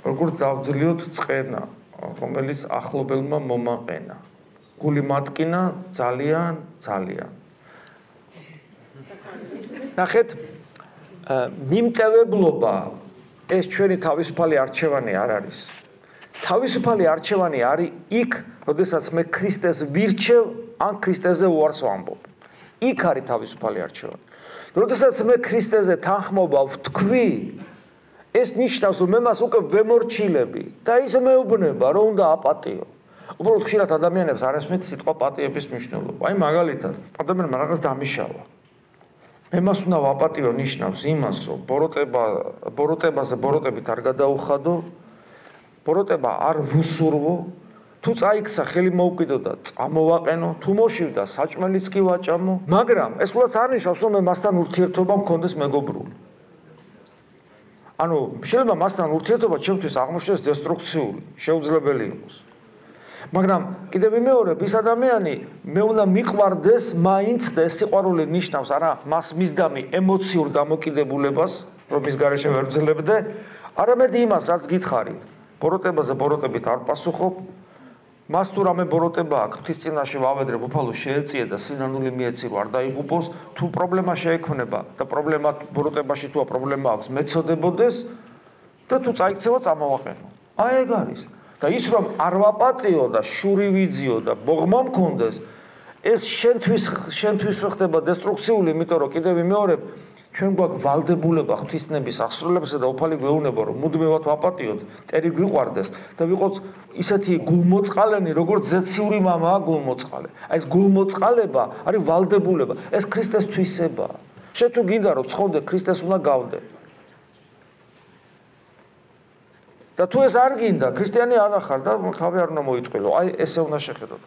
როგორ დავძლიოთ წყენა, რომელიც ახლობელმა მომაყენა. გული მატკინა ძალიან. ნახეთ, მიმტევებლობა ეს ჩვენი თავისუფალი არჩევანი არ არის. თავისუფალი არჩევანი არის იქ, როდესაც მე ქრისტეს ვირჩევ, ან ქრისტეზე უარს ვამბობ. იქ არის თავისუფალი არჩევანი. როდესაც მე ქრისტეზე თანხმობა ვთქვი, ეს ნიშნავს, რომ მე მას უკვე ვემორჩილები და ის მეუბნება, რომ უნდა აპატიო. უბრალოდ ხშირად ადამიანებს არ ესმით სიტყვა პატიების მნიშვნელობა. აი მაგალითად, ადამიანმა რაღაც დამიშავა. მე მას უნდა ვაპატიო ნიშნავს იმას, რომ ბოროტებაზე ბოროტებით არ გადაუხადო, ბოროტება არ ვუსურვო, თუ წაიქცა ხელი მოვკიდო და წამოვაყენო, თუ მოშივდა საჭმელიც კი ვაჭამო, მაგრამ ეს უბრალოდ არ ნიშნავს, რომ მე მასთან ურთიერთობა მქონდეს მეგობრული. ანუ შეიძლება მასთან ურთიერთობა ჩემთვის აღმოჩნდეს დესტრუქციული, შეუძლებელი იყოს. მაგრამ კიდევ ვიმეორებ, ის ადამიანი მე უნდა მიყვარდეს მაინც და ეს სიყვარული ნიშნავს არა მისდამი ემოციურ დამოკიდებულებას, რომ მის გარეშე ვერ ვძლებდე, არამედ იმას, რაც გითხარით. ბოროტებაზე ბოროტებით არ პასუხობ, მას თუ რამე ბოროტება აქვს, ღვთის წინაშე ვავედრებ, უფალო შეეწიე და სინანული მიეცი, რომ არ დაიღუპოს, თუ პრობლემა შეექმნება და პრობლემა ბოროტებაში თუა პრობლემა აქვს, მეცოდებოდეს და თუ წაიქცევა წამოვაყენო. აი ეგ არის. და ის რომ არ ვაპატიო და შური ვიძიო და ბოღმა მქონდეს, ეს შენთვის ხდება დესტრუქციული, იმიტომ რომ კიდევ ვიმეორებ, ჩვენ გვაქვს ვალდებულება ღვთისნების აღსრულებისა და უფალი გვეუბნება, რომ მუდმივად ვაპატიოთ, წერი გვიყვარდეს და ვიყოთ ისეთი გულმოწყალენი, როგორც ზეციური მამაა გულმოწყალე. აი ეს გულმოწყალება არის ვალდებულება, ეს ქრისტეს თვისებაა. შენ თუ გინდა რომ ცხონდე, ქრისტეს უნდა გავდე. და თუ ეს არ გინდა, ქრისტიანი არ ახარ და თავი არ უნდა მოიტყვილო. აი ესე უნდა შეხედოთ.